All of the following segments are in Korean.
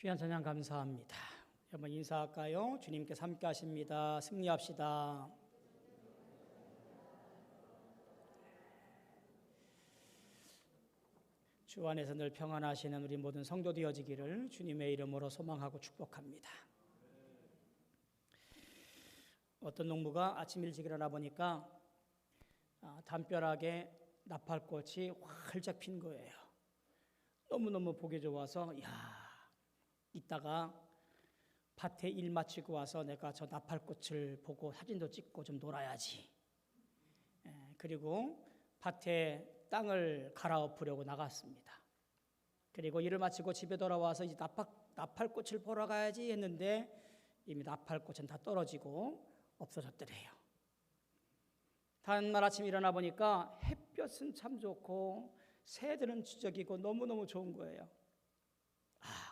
귀한 찬양 감사합니다. 한번 인사할까요? 주님께서 함께 하십니다. 승리합시다. 주 안에서 늘 평안하시는 우리 모든 성도 되어지기를 주님의 이름으로 소망하고 축복합니다. 어떤 농부가 아침 일찍 일어나 보니까 담벼락에 나팔꽃이 활짝 핀 거예요. 너무너무 보기 좋아서 이따가 밭에 일 마치고 와서 내가 저 나팔꽃을 보고 사진도 찍고 좀 놀아야지. 그리고 밭에 땅을 갈아엎으려고 나갔습니다. 그리고 일을 마치고 집에 돌아와서 이제 나팔꽃을 보러 가야지 했는데 이미 나팔꽃은 다 떨어지고 없어졌더래요. 다음 날 아침 일어나 보니까 햇볕은 참 좋고 새들은 지저귀고 너무너무 좋은 거예요.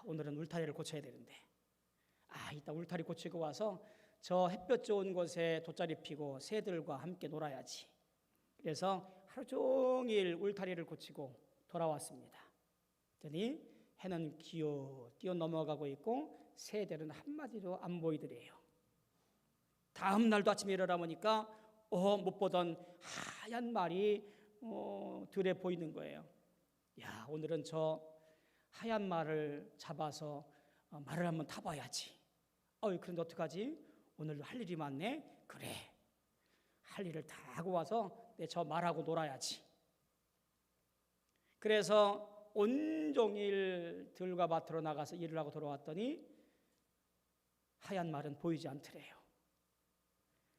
오늘은 울타리를 고쳐야 되는데 이따 울타리 고치고 와서 저 햇볕 좋은 곳에 돗자리 피고 새들과 함께 놀아야지. 그래서 하루 종일 울타리를 고치고 돌아왔습니다. 그랬더니 해는 뛰어 넘어가고 있고 새들은 한마디도 안 보이더래요. 다음 날도 아침에 일어나 보니까 못 보던 하얀 말이 들에 보이는 거예요. 오늘은 저 하얀 말을 잡아서 말을 한번 타봐야지. 그런데 어떡하지? 오늘 할 일이 많네. 그래, 할 일을 다 하고 와서 내 저 말하고 놀아야지. 그래서 온종일 들과 밭으로 나가서 일을 하고 돌아왔더니 하얀 말은 보이지 않더래요.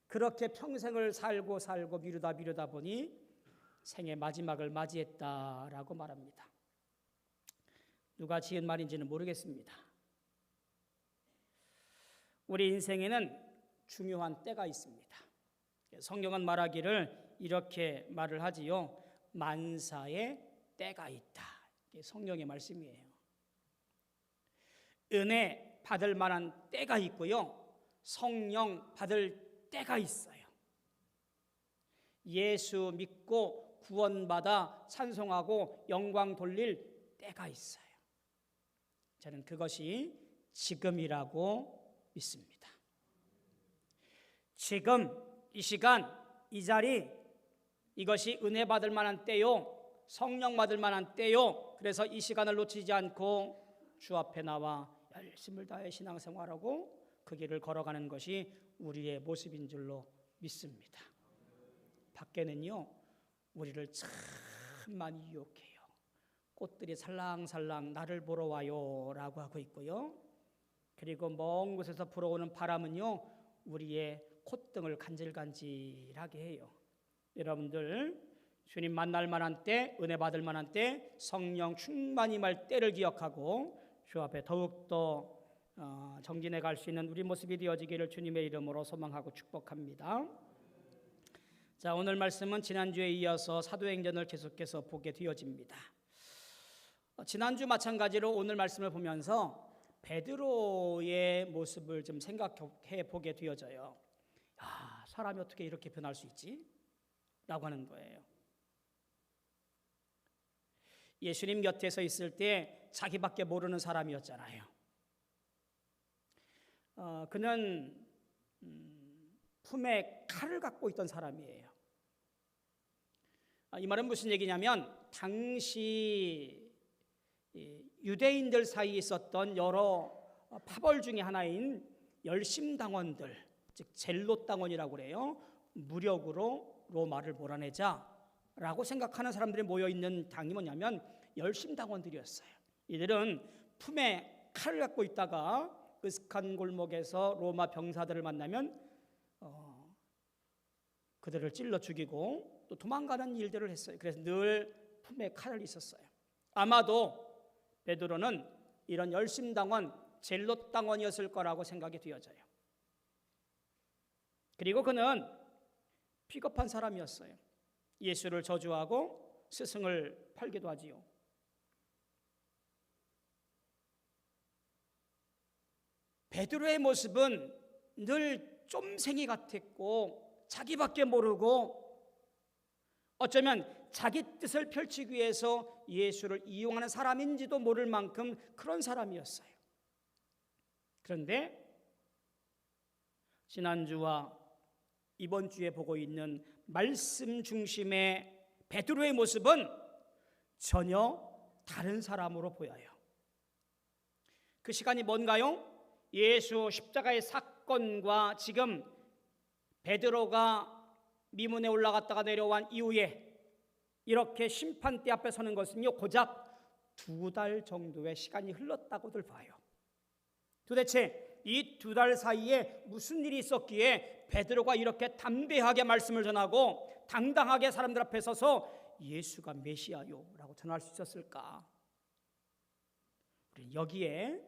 그렇게 평생을 살고 미루다 보니 생의 마지막을 맞이했다라고 말합니다. 누가 지은 말인지는 모르겠습니다. 우리 인생에는 중요한 때가 있습니다. 성경은 말하기를 이렇게 말을 하지요. 만사의 때가 있다. 이게 성경의 말씀이에요. 은혜 받을 만한 때가 있고요. 성령 받을 때가 있어요. 예수 믿고 구원받아 찬송하고 영광 돌릴 때가 있어요. 저는 그것이 지금이라고 믿습니다. 지금 이 시간 이 자리 이것이 은혜 받을 만한 때요. 성령 받을 만한 때요. 그래서 이 시간을 놓치지 않고 주 앞에 나와 열심을 다해 신앙생활하고 그 길을 걸어가는 것이 우리의 모습인 줄로 믿습니다. 밖에는요 우리를 참 많이 유혹해요. 꽃들이 살랑살랑 나를 보러 와요 라고 하고 있고요. 그리고 먼 곳에서 불어오는 바람은요 우리의 콧등을 간질간질하게 해요. 여러분들 주님 만날 만한 때, 은혜 받을 만한 때, 성령 충만히 말 때를 기억하고 주 앞에 더욱더 정진해 갈 수 있는 우리 모습이 되어지기를 주님의 이름으로 소망하고 축복합니다. 자, 오늘 말씀은 지난주에 이어서 사도행전을 계속해서 보게 되어집니다. 지난주 마찬가지로 오늘 말씀을 보면서 베드로의 모습을 좀 생각해 보게 되어져요. 사람이 어떻게 이렇게 변할 수 있지? 라고 하는 거예요. 예수님 곁에 서 있을 때 자기밖에 모르는 사람이었잖아요. 그는 품에 칼을 갖고 있던 사람이에요. 이 말은 무슨 얘기냐면 당시 유대인들 사이에 있었던 여러 파벌 중에 하나인 열심당원들, 즉 젤롯당원이라고 그래요. 무력으로 로마를 몰아내자라고 생각하는 사람들이 모여있는 당이 뭐냐면 열심당원들이었어요. 이들은 품에 칼을 갖고 있다가 으슥한 골목에서 로마 병사들을 만나면 그들을 찔러 죽이고 또 도망가는 일들을 했어요. 그래서 늘 품에 칼을 있었어요. 아마도 베드로는 이런 열심당원, 젤롯당원이었을 거라고 생각이 되어져요. 그리고 그는 비겁한 사람이었어요. 예수를 저주하고 스승을 팔기도 하지요. 베드로의 모습은 늘 쫌생이 같았고 자기밖에 모르고 어쩌면 자기 뜻을 펼치기 위해서 예수를 이용하는 사람인지도 모를 만큼 그런 사람이었어요. 그런데 지난주와 이번 주에 보고 있는 말씀 중심의 베드로의 모습은 전혀 다른 사람으로 보여요. 그 시간이 뭔가요? 예수 십자가의 사건과 지금 베드로가 미문에 올라갔다가 내려온 이후에 이렇게 심판대 앞에 서는 것은요, 고작 2달 정도의 시간이 흘렀다고들 봐요. 도대체 이 2달 사이에 무슨 일이 있었기에 베드로가 이렇게 담대하게 말씀을 전하고 당당하게 사람들 앞에 서서 예수가 메시아요 라고 전할 수 있었을까? 우리 여기에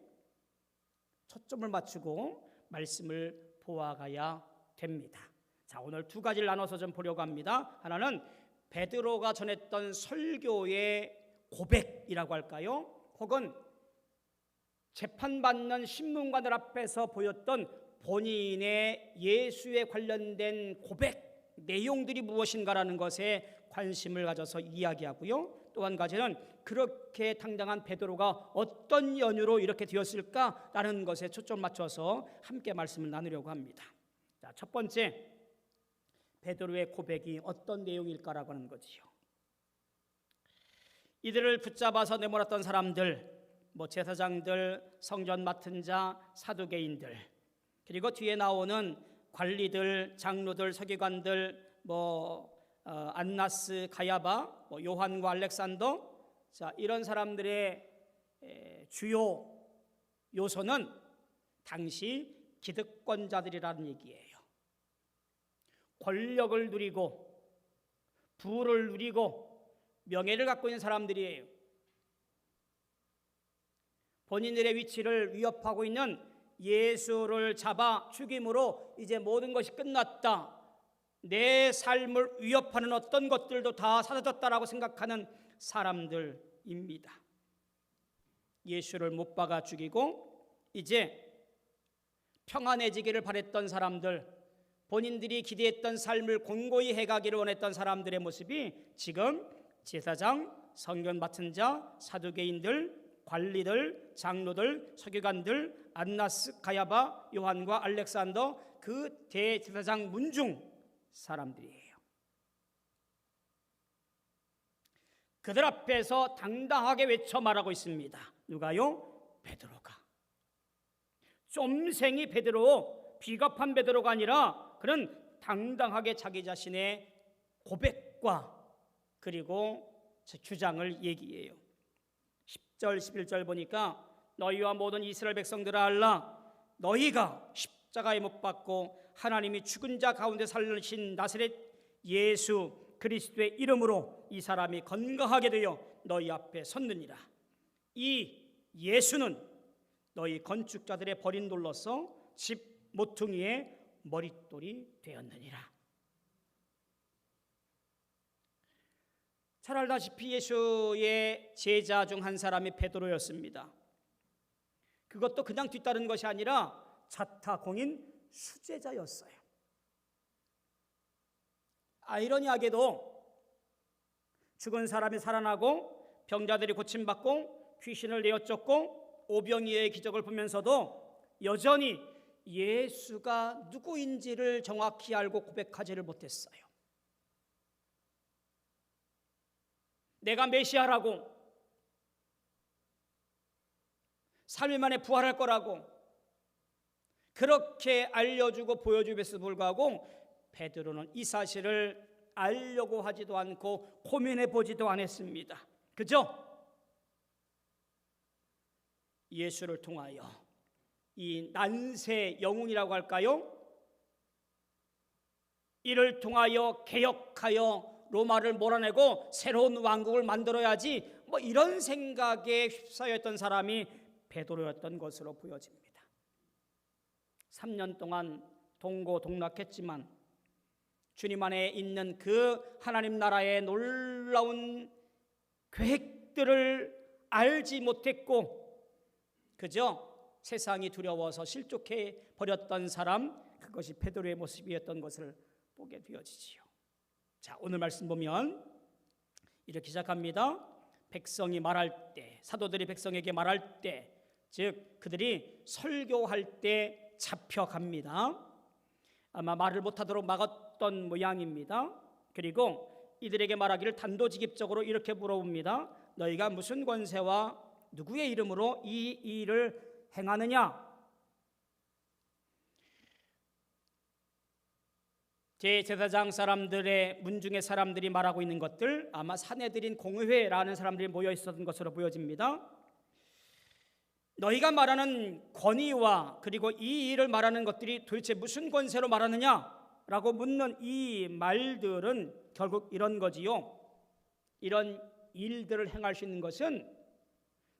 초점을 맞추고 말씀을 보아가야 됩니다. 자, 오늘 2가지를 나눠서 좀 보려고 합니다. 하나는 베드로가 전했던 설교의 고백이라고 할까요? 혹은 재판받는 신문관들 앞에서 보였던 본인의 예수에 관련된 고백 내용들이 무엇인가라는 것에 관심을 가져서 이야기하고요. 또 한 가지는 그렇게 당당한 베드로가 어떤 연유로 이렇게 되었을까라는 것에 초점을 맞춰서 함께 말씀을 나누려고 합니다. 자, 첫 번째, 베드로의 고백이 어떤 내용일까라고 하는 거지요. 이들을 붙잡아서 내몰았던 사람들, 제사장들, 성전 맡은 자, 사두개인들, 그리고 뒤에 나오는 관리들, 장로들, 서기관들, 안나스, 가야바, 요한과 알렉산더, 자, 이런 사람들의 주요 요소는 당시 기득권자들이라는 얘기예요. 권력을 누리고 부를 누리고 명예를 갖고 있는 사람들이에요. 본인들의 위치를 위협하고 있는 예수를 잡아 죽임으로 이제 모든 것이 끝났다, 내 삶을 위협하는 어떤 것들도 다 사라졌다라고 생각하는 사람들입니다. 예수를 못 박아 죽이고 이제 평안해지기를 바랬던 사람들, 본인들이 기대했던 삶을 공고히 해가기를 원했던 사람들의 모습이 지금 제사장, 성전 맡은 자, 사두개인들, 관리들, 장로들, 서기관들, 안나스, 가야바, 요한과 알렉산더, 그 대제사장 문중 사람들이에요. 그들 앞에서 당당하게 외쳐 말하고 있습니다. 누가요? 베드로가. 쫌생이 베드로, 비겁한 베드로가 아니라 그는 당당하게 자기 자신의 고백과 그리고 주장을 얘기해요. 10절 11절 보니까 너희와 모든 이스라엘 백성들아 알라, 너희가 십자가에 못 박고 하나님이 죽은 자 가운데 살리신 나사렛 예수 그리스도의 이름으로 이 사람이 건강하게 되어 너희 앞에 섰느니라. 이 예수는 너희 건축자들의 버린 돌로서 집 모퉁이의 머릿돌이 되었느니라. 잘 알다시피 예수의 제자 중 한 사람이 베드로였습니다. 그것도 그냥 뒤따른 것이 아니라 자타공인 수제자였어요. 아이러니하게도 죽은 사람이 살아나고 병자들이 고침받고 귀신을 내어쫓고 오병이어의 기적을 보면서도 여전히 예수가 누구인지를 정확히 알고 고백하지를 못했어요. 내가 메시아라고, 3일 만에 부활할 거라고 그렇게 알려주고 보여주면서 불구하고 베드로는 이 사실을 알려고 하지도 않고 고민해 보지도 않았습니다. 그죠? 예수를 통하여 이 난세 영웅이라고 할까요? 이를 통하여 개혁하여 로마를 몰아내고 새로운 왕국을 만들어야지, 이런 생각에 휩싸였던 사람이 베드로였던 것으로 보여집니다. 3년 동안 동고동락했지만 주님 안에 있는 그 하나님 나라의 놀라운 계획들을 알지 못했고 그저 세상이 두려워서 실족해 버렸던 사람, 그것이 베드로의 모습이었던 것을 보게 되어지지요. 자, 오늘 말씀 보면 이렇게 시작합니다. 백성이 말할 때, 사도들이 백성에게 말할 때 즉 그들이 설교할 때 잡혀갑니다. 아마 말을 못하도록 막았던 모양입니다. 그리고 이들에게 말하기를 단도직입적으로 이렇게 물어봅니다. 너희가 무슨 권세와 누구의 이름으로 이 일을 행하느냐? 제사장 사람들의 문중의 사람들이 말하고 있는 것들, 아마 사내들인 공회라는 사람들이 모여 있었던 것으로 보여집니다. 너희가 말하는 권위와 그리고 이 일을 말하는 것들이 도대체 무슨 권세로 말하느냐라고 묻는 이 말들은 결국 이런 거지요. 이런 일들을 행할 수 있는 것은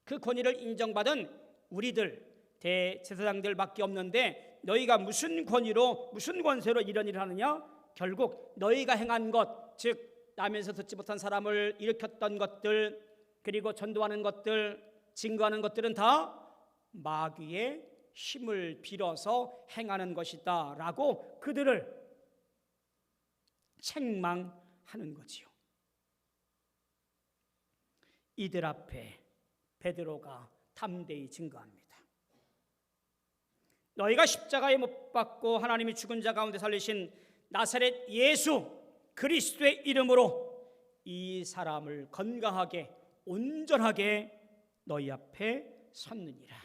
그 권위를 인정받은 우리들 대제사장들밖에 없는데, 너희가 무슨 권위로 무슨 권세로 이런 일을 하느냐? 결국 너희가 행한 것, 즉 나면서 듣지 못한 사람을 일으켰던 것들, 그리고 전도하는 것들, 증거하는 것들은 다 마귀의 힘을 빌어서 행하는 것이다 라고 그들을 책망하는 거지요. 이들 앞에 베드로가 담대히 증거합니다. 너희가 십자가에 못 박고 하나님이 죽은 자 가운데 살리신 나사렛 예수 그리스도의 이름으로 이 사람을 건강하게 온전하게 너희 앞에 섰느니라.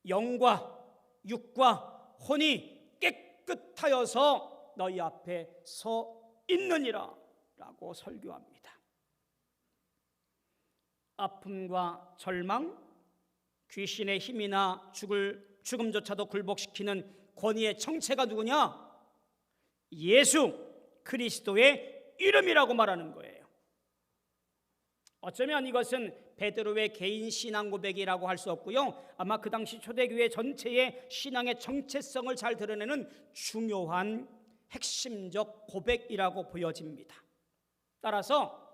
영과 육과 혼이 깨끗하여서 너희 앞에 서 있느니라 라고 설교합니다. 아픔과 절망, 귀신의 힘이나 죽음조차도 굴복시키는 권위의 정체가 누구냐? 예수 그리스도의 이름이라고 말하는 거예요. 어쩌면 이것은 베드로의 개인 신앙 고백이라고 할 수 없고요, 아마 그 당시 초대교회 전체의 신앙의 정체성을 잘 드러내는 중요한 핵심적 고백이라고 보여집니다. 따라서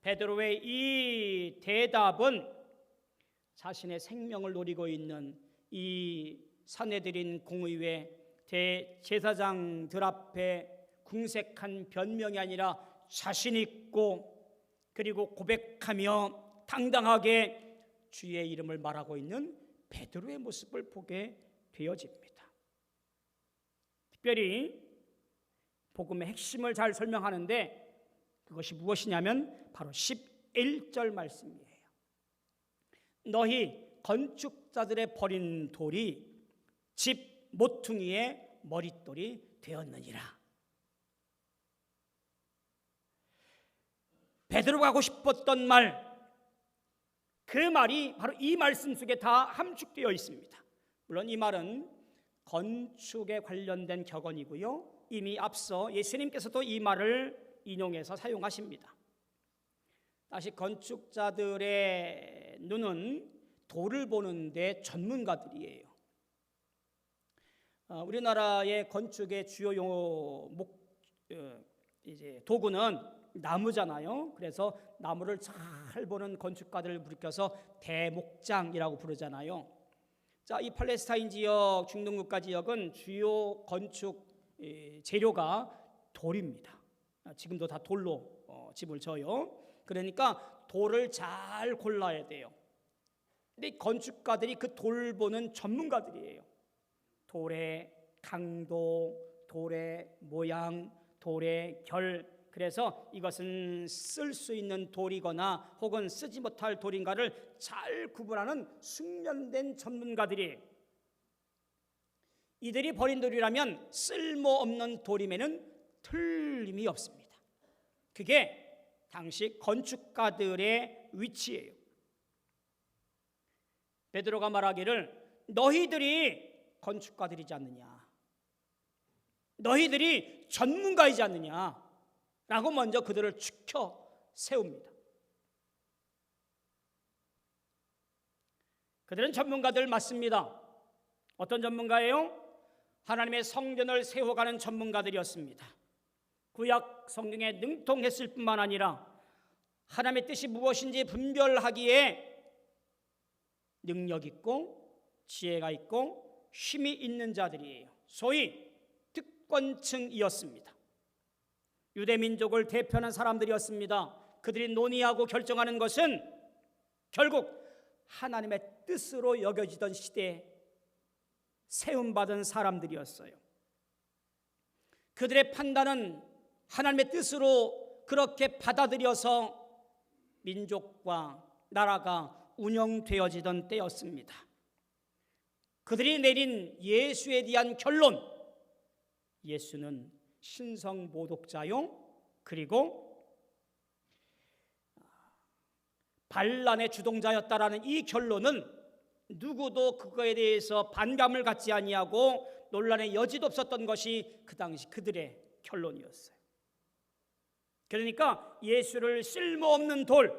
베드로의 이 대답은 자신의 생명을 노리고 있는 이 사내들인 공의회 대제사장들 앞에 궁색한 변명이 아니라 자신 있고 그리고 고백하며 당당하게 주의 이름을 말하고 있는 베드로의 모습을 보게 되어집니다. 특별히 복음의 핵심을 잘 설명하는데 그것이 무엇이냐면 바로 11절 말씀이에요. 너희 건축자들의 버린 돌이 집 모퉁이의 머릿돌이 되었느니라. 베드로가 하고 싶었던 말, 그 말이 바로 이 말씀 속에 다 함축되어 있습니다. 물론 이 말은 건축에 관련된 격언이고요, 이미 앞서 예수님께서도 이 말을 인용해서 사용하십니다. 다시 건축자들의 눈은 돌을 보는 데 전문가들이에요. 우리나라의 건축의 주요 도구는 나무잖아요. 그래서 나무를 잘 보는 건축가들을 불러서 대목장이라고 부르잖아요. 자, 이 팔레스타인 지역, 중동 국가 지역은 주요 건축 재료가 돌입니다. 지금도 다 돌로 집을 져요. 그러니까 돌을 잘 골라야 돼요. 근데 건축가들이 그 돌 보는 전문가들이에요. 돌의 강도, 돌의 모양, 돌의 결, 그래서 이것은 쓸 수 있는 돌이거나 혹은 쓰지 못할 돌인가를 잘 구분하는 숙련된 전문가들이, 이들이 버린 돌이라면 쓸모없는 돌임에는 틀림이 없습니다. 그게 당시 건축가들의 위치예요. 베드로가 말하기를 너희들이 건축가들이지 않느냐, 너희들이 전문가이지 않느냐 라고 먼저 그들을 추켜 세웁니다. 그들은 전문가들 맞습니다. 어떤 전문가예요? 하나님의 성전을 세워가는 전문가들이었습니다. 구약 성경에 능통했을 뿐만 아니라 하나님의 뜻이 무엇인지 분별하기에 능력 있고 지혜가 있고 힘이 있는 자들이에요. 소위 특권층이었습니다. 유대민족을 대표하는 사람들이었습니다. 그들이 논의하고 결정하는 것은 결국 하나님의 뜻으로 여겨지던 시대에 세움받은 사람들이었어요. 그들의 판단은 하나님의 뜻으로 그렇게 받아들여서 민족과 나라가 운영되어지던 때였습니다. 그들이 내린 예수에 대한 결론, 예수는 신성모독자요, 그리고 반란의 주동자였다라는 이 결론은 누구도 그거에 대해서 반감을 갖지 아니하고 논란의 여지도 없었던 것이 그 당시 그들의 결론이었어요. 그러니까 예수를 쓸모없는 돌,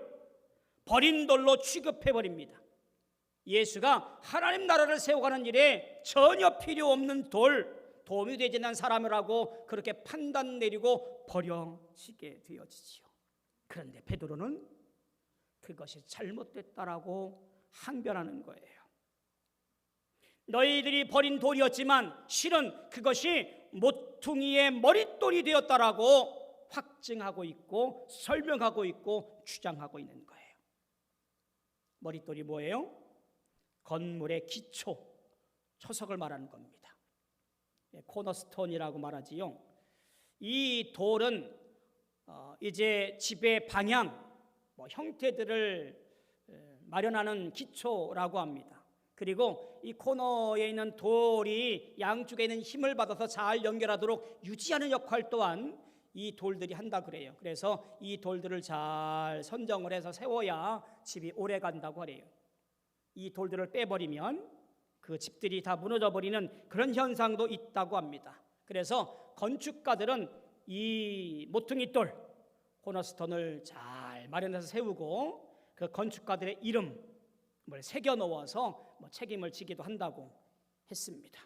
버린 돌로 취급해버립니다. 예수가 하나님 나라를 세워가는 일에 전혀 필요 없는 돌, 도움이 되지 않는 사람이라고 그렇게 판단 내리고 버려지게 되어지지요. 그런데 베드로는 그것이 잘못됐다라고 항변하는 거예요. 너희들이 버린 돌이었지만 실은 그것이 모퉁이의 머릿돌이 되었다라고 확증하고 있고 설명하고 있고 주장하고 있는 거예요. 머릿돌이 뭐예요? 건물의 기초, 초석을 말하는 겁니다. 코너스톤이라고 말하지요. 이 돌은 이제 집의 방향, 형태들을 마련하는 기초라고 합니다. 그리고 이 코너에 있는 돌이 양쪽에 있는 힘을 받아서 잘 연결하도록 유지하는 역할 또한 이 돌들이 한다 그래요. 그래서 이 돌들을 잘 선정을 해서 세워야 집이 오래 간다고 하래요. 이 돌들을 빼버리면 그 집들이 다 무너져 버리는 그런 현상도 있다고 합니다. 그래서 건축가들은 이 모퉁이 돌, 코너스톤을 잘 마련해서 세우고 그 건축가들의 이름을 새겨 넣어서 책임을 지기도 한다고 했습니다.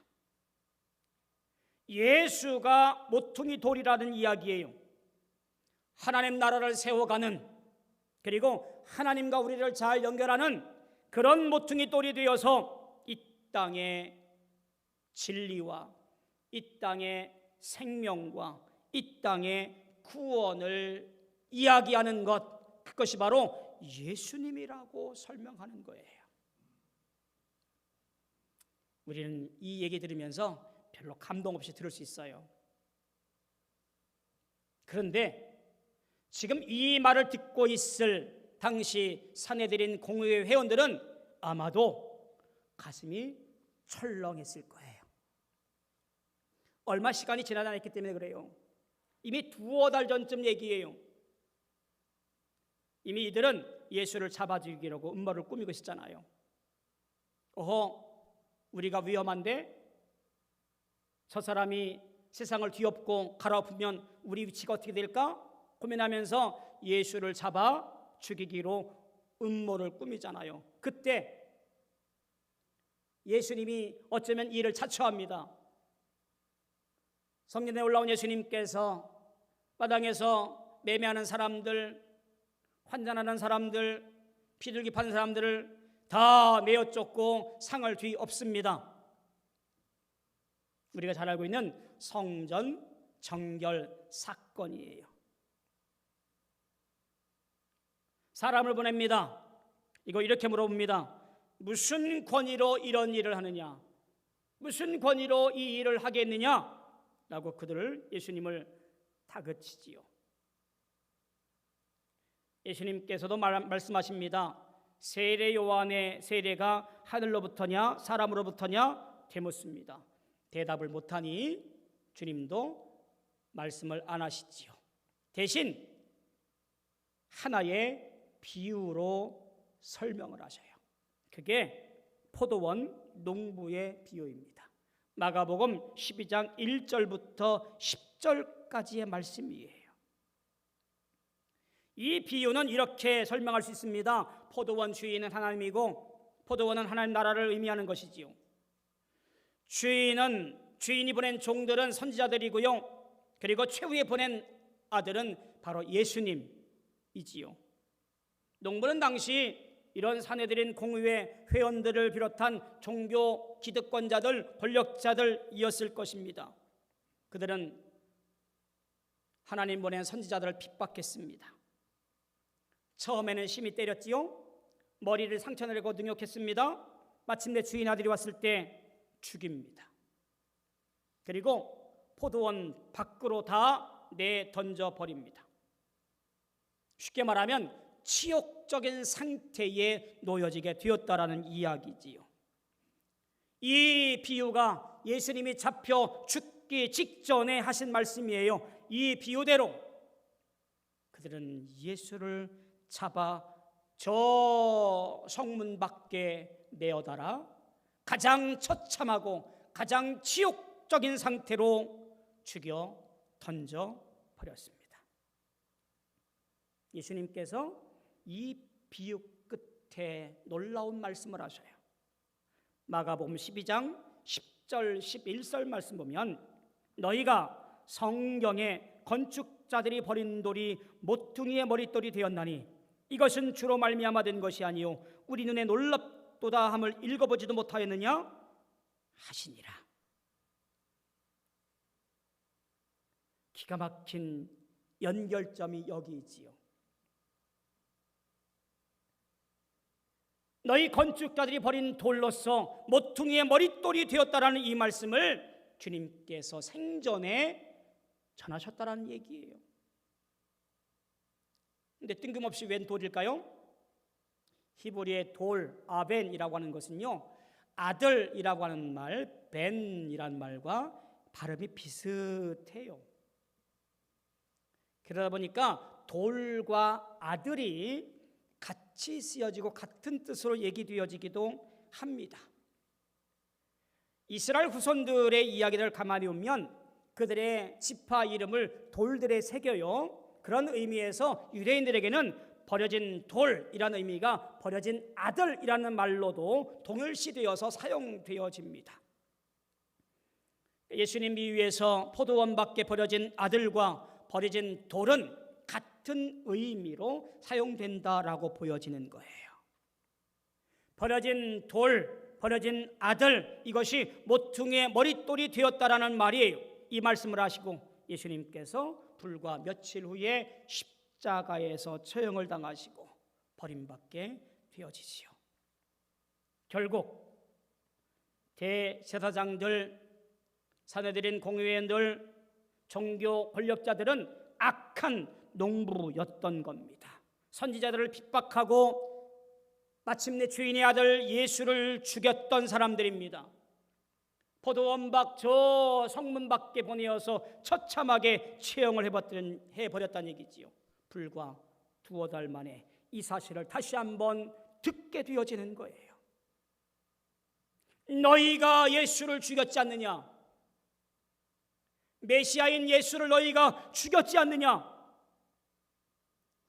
예수가 모퉁이 돌이라는 이야기예요. 하나님 나라를 세워가는, 그리고 하나님과 우리를 잘 연결하는 그런 모퉁이 돌이 되어서 이 땅의 진리와 이 땅의 생명과 이 땅의 구원을 이야기하는 것, 그것이 바로 예수님이라고 설명하는 거예요. 우리는 이 얘기 들으면서 별로 감동 없이 들을 수 있어요. 그런데 지금 이 말을 듣고 있을 당시 산헤드린 공의회 회원들은 아마도 가슴이 철렁했을 거예요. 얼마 시간이 지나지 않았기 때문에 그래요. 이미 두어 달 전쯤 얘기예요. 이미 이들은 예수를 잡아 죽이려고 음모를 꾸미고 있었잖아요. 우리가 위험한데 저 사람이 세상을 뒤엎고 갈아엎으면 우리 위치가 어떻게 될까? 고민하면서 예수를 잡아 죽이기로 음모를 꾸미잖아요. 그때 예수님이 어쩌면 이를 자초합니다. 성전에 올라온 예수님께서 마당에서 매매하는 사람들, 환전하는 사람들, 비둘기 파는 사람들을 다 내어 쫓고 상을 뒤엎습니다. 우리가 잘 알고 있는 성전 정결 사건이에요. 사람을 보냅니다. 이거 이렇게 물어봅니다. 무슨 권위로 이런 일을 하느냐? 무슨 권위로 이 일을 하겠느냐? 라고 그들을, 예수님을 다그치지요. 예수님께서도 말씀하십니다. 세례 요한의 세례가 하늘로부터냐 사람으로부터냐 되묻습니다. 대답을 못하니 주님도 말씀을 안 하시지요. 대신 하나의 비유로 설명을 하셔요. 그게 포도원 농부의 비유입니다. 마가복음 12장 1절부터 10절까지의 말씀이에요. 이 비유는 이렇게 설명할 수 있습니다. 포도원 주인은 하나님이고 포도원은 하나님 나라를 의미하는 것이지요. 주인이 보낸 종들은 선지자들이고요. 그리고 최후에 보낸 아들은 바로 예수님이지요. 농부는 당시 이런 산헤드린 공의회 회원들을 비롯한 종교 기득권자들, 권력자들이었을 것입니다. 그들은 하나님 보낸 선지자들을 핍박했습니다. 처음에는 심히 때렸지요. 머리를 상처내고 능욕했습니다. 마침내 주인 아들이 왔을 때 죽입니다. 그리고 포도원 밖으로 다 내던져 버립니다. 쉽게 말하면 치욕적인 상태에 놓여지게 되었다라는 이야기지요. 이 비유가 예수님이 잡혀 죽기 직전에 하신 말씀이에요. 이 비유대로 그들은 예수를 잡아 저 성문 밖에 내어달아 가장 처참하고 가장 치욕적인 상태로 죽여 던져 버렸습니다. 예수님께서 이 비유 끝에 놀라운 말씀을 하셔요. 마가복음 12장 10절 11절 말씀 보면 너희가 성경에 건축자들이 버린 돌이 모퉁이의 머릿돌이 되었나니 이것은 주로 말미암아 된 것이 아니요 우리 눈에 놀랍도다 함을 읽어보지도 못하였느냐 하시니라. 기가 막힌 연결점이 여기 있지요. 너희 건축자들이 버린 돌로서 모퉁이의 머릿돌이 되었다라는 이 말씀을 주님께서 생전에 전하셨다라는 얘기예요. 근데 뜬금없이 웬 돌일까요? 히브리의 돌, 아벤이라고 하는 것은요, 아들이라고 하는 말, 벤이라는 말과 발음이 비슷해요. 그러다 보니까 돌과 아들이 같이 쓰여지고 같은 뜻으로 얘기되어지기도 합니다. 이스라엘 후손들의 이야기를 가만히 보면 그들의 지파 이름을 돌들에 새겨요. 그런 의미에서 유대인들에게는 버려진 돌이라는 의미가 버려진 아들이라는 말로도 동일시되어서 사용되어집니다. 예수님 비유에서 포도원 밖에 버려진 아들과 버려진 돌은 같은 의미로 사용된다라고 보여지는 거예요. 버려진 돌, 버려진 아들, 이것이 모퉁이의 머릿돌이 되었다라는 말이에요. 이 말씀을 하시고 예수님께서 불과 며칠 후에 십자가에서 처형을 당하시고 버림받게 되어지지요. 결국 대제사장들, 사내들인 공회원들, 종교 권력자들은 악한 농부였던 겁니다. 선지자들을 핍박하고 마침내 주인의 아들 예수를 죽였던 사람들입니다. 포도원 밖 저 성문 밖에 보내어서 처참하게 처형을 해버렸다는 얘기지요. 불과 두어 달 만에 이 사실을 다시 한번 듣게 되어지는 거예요. 너희가 예수를 죽였지 않느냐? 메시아인 예수를 너희가 죽였지 않느냐?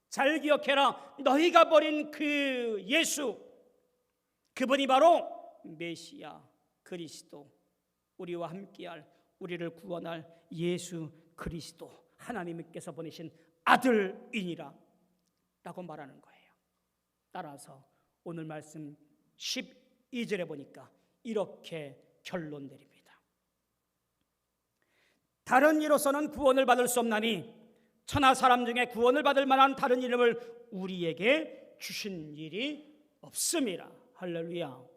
잘 기억해라. 너희가 버린 그 예수, 그분이 바로 메시아 그리스도, 우리와 함께할, 우리를 구원할 예수 그리스도, 하나님께서 보내신 아들이니라 라고 말하는 거예요. 따라서 오늘 말씀 12절에 보니까 이렇게 결론 내립니다. 다른 이로서는 구원을 받을 수 없나니 천하 사람 중에 구원을 받을 만한 다른 이름을 우리에게 주신 일이 없음이라. 할렐루야.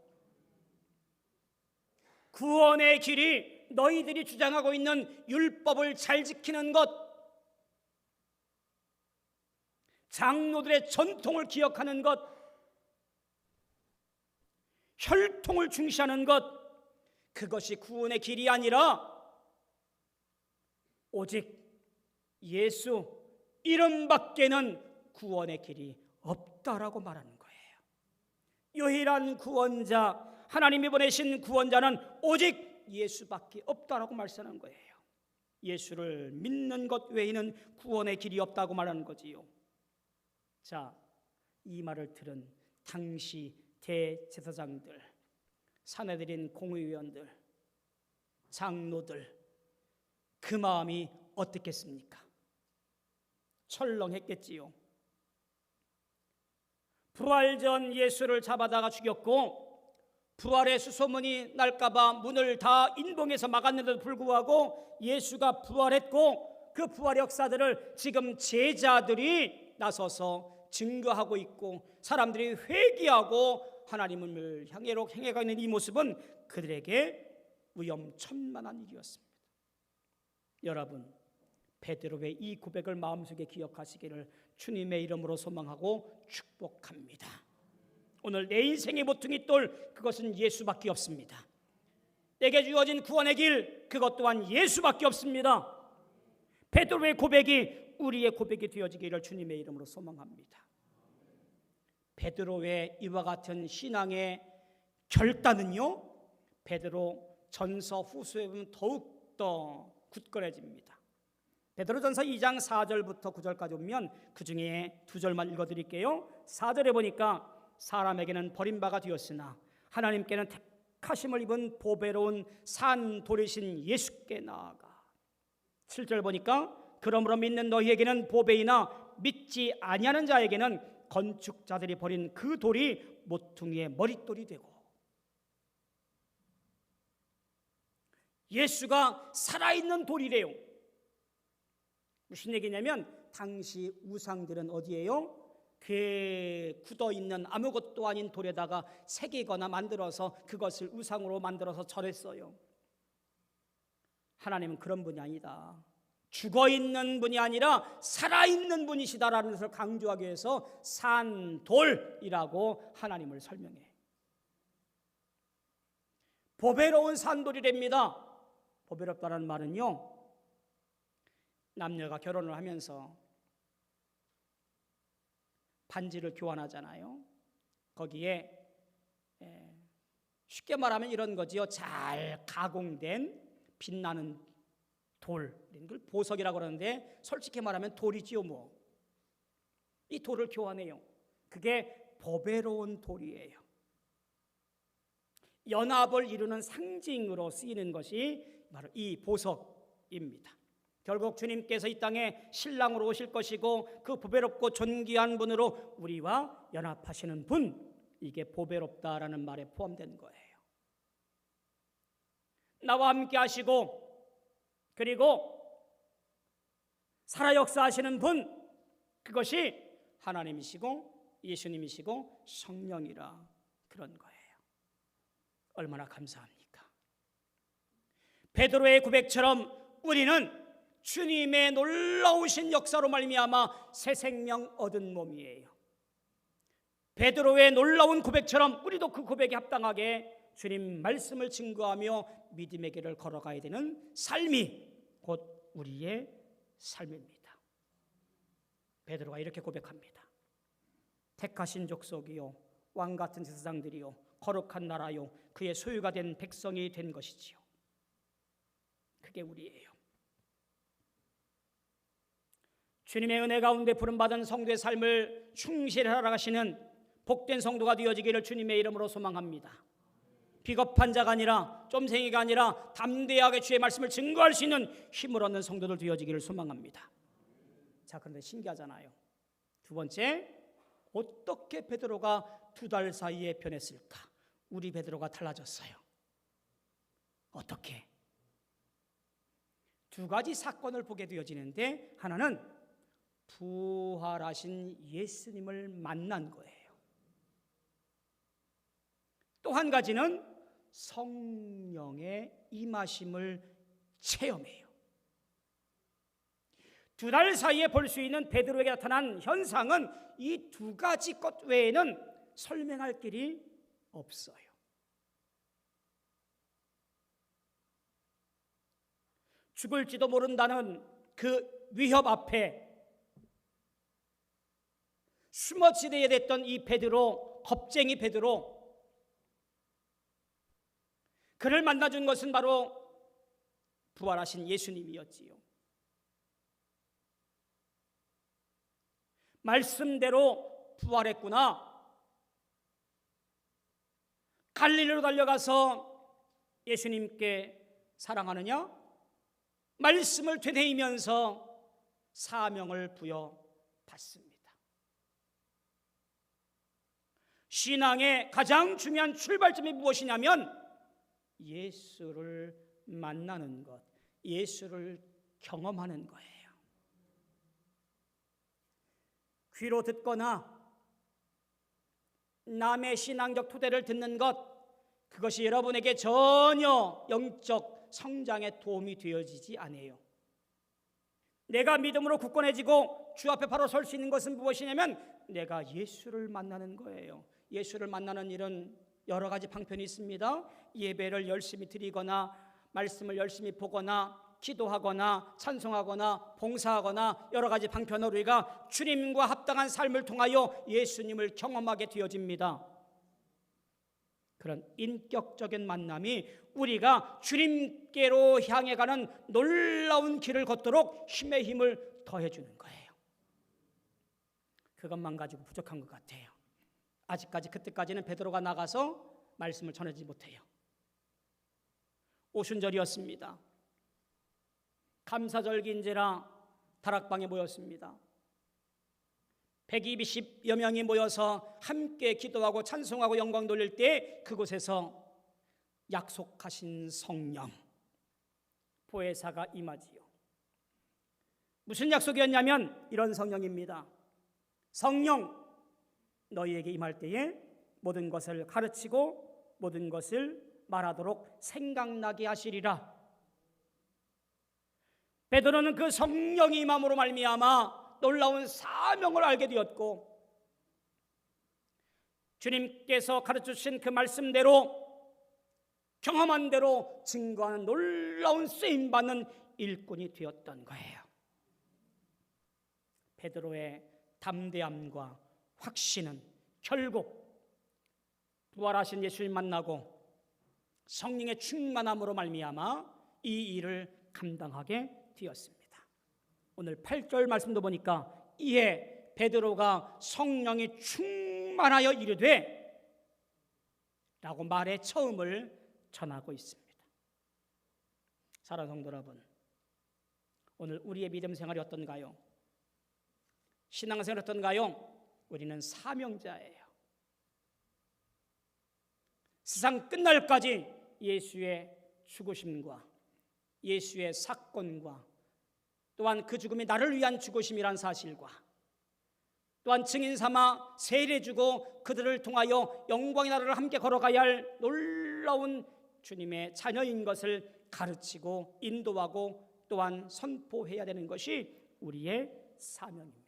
구원의 길이 너희들이 주장하고 있는 율법을 잘 지키는 것, 장로들의 전통을 기억하는 것, 혈통을 중시하는 것, 그것이 구원의 길이 아니라 오직 예수 이름밖에는 구원의 길이 없다라고 말하는 거예요. 유일한 구원자, 하나님이 보내신 구원자는 오직 예수밖에 없다라고 말씀하는 거예요. 예수를 믿는 것 외에는 구원의 길이 없다고 말하는 거지요. 자, 이 말을 들은 당시 대제사장들, 사내들인 공의위원들, 장로들, 그 마음이 어떻겠습니까? 철렁했겠지요. 부활 전 예수를 잡아다가 죽였고 부활의 수소문이 날까봐 문을 다 인봉해서 막았는데도 불구하고 예수가 부활했고 그 부활 역사들을 지금 제자들이 나서서 증거하고 있고 사람들이 회개하고 하나님을 향해로 행해가는 이 모습은 그들에게 위험천만한 일이었습니다. 여러분, 베드로의 이 고백을 마음속에 기억하시기를 주님의 이름으로 소망하고 축복합니다. 오늘 내 인생의 모퉁이 돌, 그것은 예수밖에 없습니다. 내게 주어진 구원의 길, 그것 또한 예수밖에 없습니다. 베드로의 고백이 우리의 고백이 되어지기를 주님의 이름으로 소망합니다. 베드로의 이와 같은 신앙의 결단은요, 베드로 전서 후서에 보면 더욱더 굳건해집니다. 베드로전서 2장 4절부터 9절까지 보면 그 중에 2절만 읽어드릴게요. 4절에 보니까 사람에게는 버림바가 되었으나 하나님께는 택하심을 입은 보배로운 산 돌이신 예수께 나아가. 7절 보니까 그러므로 믿는 너희에게는 보배이나 믿지 아니하는 자에게는 건축자들이 버린 그 돌이 모퉁이의 머릿돌이 되고. 예수가 살아있는 돌이래요. 무슨 얘기냐면 당시 우상들은 어디에요? 궤 굳어있는 아무것도 아닌 돌에다가 새기거나 만들어서 그것을 우상으로 만들어서 절했어요. 하나님은 그런 분이 아니다. 죽어있는 분이 아니라 살아있는 분이시다라는 것을 강조하기 위해서 산돌이라고 하나님을 설명해. 보배로운 산돌이랍니다. 보배롭다는 말은요, 남녀가 결혼을 하면서 반지를 교환하잖아요. 거기에 쉽게 말하면 이런 거지요. 잘 가공된 빛나는 돌, 이걸 보석이라고 그러는데 솔직히 말하면 돌이지요 뭐. 이 돌을 교환해요. 그게 보배로운 돌이에요. 연합을 이루는 상징으로 쓰이는 것이 바로 이 보석입니다. 결국 주님께서 이 땅에 신랑으로 오실 것이고 그 보배롭고 존귀한 분으로 우리와 연합하시는 분, 이게 보배롭다라는 말에 포함된 거예요. 나와 함께 하시고 그리고 살아 역사하시는 분, 그것이 하나님이시고 예수님이시고 성령이라 그런 거예요. 얼마나 감사합니까? 베드로의 고백처럼 우리는 주님의 놀라우신 역사로 말미암아 새 생명 얻은 몸이에요. 베드로의 놀라운 고백처럼 우리도 그 고백에 합당하게 주님 말씀을 증거하며 믿음의 길을 걸어가야 되는 삶이 곧 우리의 삶입니다. 베드로가 이렇게 고백합니다. 택하신 족속이요 왕같은 제사장들이요 거룩한 나라요 그의 소유가 된 백성이 된 것이지요. 그게 우리예요. 주님의 은혜 가운데 부름받은 성도의 삶을 충실히 살아가시는 복된 성도가 되어지기를 주님의 이름으로 소망합니다. 비겁한 자가 아니라 쫌생이가 아니라 담대하게 주의 말씀을 증거할 수 있는 힘을 얻는 성도들 되어지기를 소망합니다. 자, 그런데 신기하잖아요. 두 번째, 어떻게 베드로가 2달 사이에 변했을까? 우리 베드로가 달라졌어요. 어떻게? 두 가지 사건을 보게 되어지는데 하나는 부활하신 예수님을 만난 거예요. 또 한 가지는 성령의 임하심을 체험해요. 2달 사이에 볼 수 있는 베드로에게 나타난 현상은 이 두 가지 것 외에는 설명할 길이 없어요. 죽을지도 모른다는 그 위협 앞에 숨어지게 됐던 이 베드로, 겁쟁이 베드로, 그를 만나준 것은 바로 부활하신 예수님이었지요. 말씀대로 부활했구나. 갈릴리로 달려가서 예수님께 사랑하느냐? 말씀을 되뇌이면서 사명을 부여받습니다. 신앙의 가장 중요한 출발점이 무엇이냐면 예수를 만나는 것, 예수를 경험하는 거예요. 귀로 듣거나 남의 신앙적 토대를 듣는 것, 그것이 여러분에게 전혀 영적 성장에 도움이 되어지지 않아요. 내가 믿음으로 굳건해지고 주 앞에 바로 설 수 있는 것은 무엇이냐면 내가 예수를 만나는 거예요. 예수를 만나는 일은 여러 가지 방편이 있습니다. 예배를 열심히 드리거나 말씀을 열심히 보거나 기도하거나 찬송하거나 봉사하거나 여러 가지 방편으로 우리가 주님과 합당한 삶을 통하여 예수님을 경험하게 되어집니다. 그런 인격적인 만남이 우리가 주님께로 향해 가는 놀라운 길을 걷도록 힘의 힘을 더해주는 거예요. 그것만 가지고 부족한 것 같아요. 아직까지 그때까지는 베드로가 나가서 말씀을 전하지 못해요. 오순절이었습니다. 감사절기인지라 다락방에 모였습니다. 120여 명이 모여서 함께 기도하고 찬송하고 영광 돌릴 때 그곳에서 약속하신 성령 보혜사가 임하지요. 무슨 약속이었냐면 이런 성령입니다. 성령, 너희에게 임할 때에 모든 것을 가르치고 모든 것을 말하도록 생각나게 하시리라. 베드로는 그 성령이 임함으로 말미암아 놀라운 사명을 알게 되었고 주님께서 가르쳐주신 그 말씀대로 경험한 대로 증거하는 놀라운 쓰임받는 일꾼이 되었던 거예요. 베드로의 담대함과 확신은 결국 부활하신 예수님 만나고 성령의 충만함으로 말미암아 이 일을 감당하게 되었습니다. 오늘 8절 말씀도 보니까 이에 베드로가 성령이 충만하여 이르되 라고 말의 처음을 전하고 있습니다. 사랑하는 성도 여러분, 오늘 우리의 믿음 생활이 어떤가요? 신앙생활이 어떤가요? 우리는 사명자예요. 세상 끝날까지 예수의 죽으심과 예수의 사건과 또한 그 죽음이 나를 위한 죽으심이란 사실과 또한 증인 삼아 세례주고 그들을 통하여 영광의 나라를 함께 걸어가야 할 놀라운 주님의 자녀인 것을 가르치고 인도하고 또한 선포해야 되는 것이 우리의 사명입니다.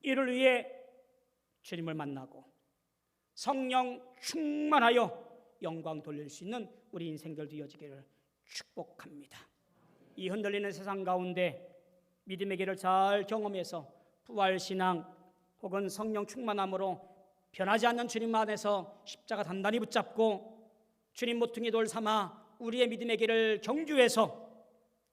이를 위해 주님을 만나고 성령 충만하여 영광 돌릴 수 있는 우리 인생들 되어지기를 축복합니다. 이 흔들리는 세상 가운데 믿음의 길을 잘 경험해서 부활신앙 혹은 성령 충만함으로 변하지 않는 주님 안에서 십자가 단단히 붙잡고 주님 모퉁이 돌 삼아 우리의 믿음의 길을 경주해서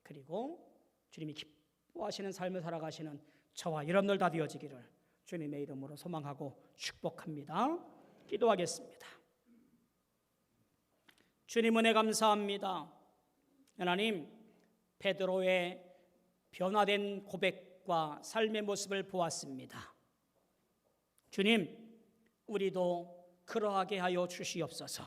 그리고 주님이 기뻐하시는 삶을 살아가시는 저와 여러분들 다 되어지기를 주님의 이름으로 소망하고 축복합니다. 기도하겠습니다. 주님 은혜 감사합니다. 하나님, 베드로의 변화된 고백과 삶의 모습을 보았습니다. 주님, 우리도 그러하게 하여 주시옵소서.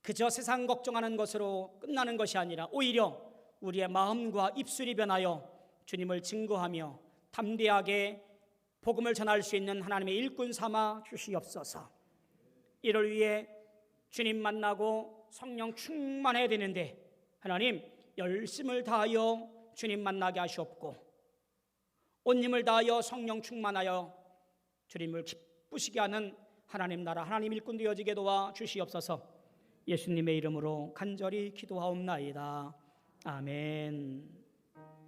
그저 세상 걱정하는 것으로 끝나는 것이 아니라 오히려 우리의 마음과 입술이 변하여 주님을 증거하며 담대하게 복음을 전할 수 있는 하나님의 일꾼 삼아 주시옵소서. 이를 위해 주님 만나고 성령 충만해야 되는데 하나님 열심을 다하여 주님 만나게 하시옵고 온 힘을 다하여 성령 충만하여 주님을 기쁘시게 하는 하나님 나라 하나님 일꾼 되어지게 도와 주시옵소서. 예수님의 이름으로 간절히 기도하옵나이다. 아멘.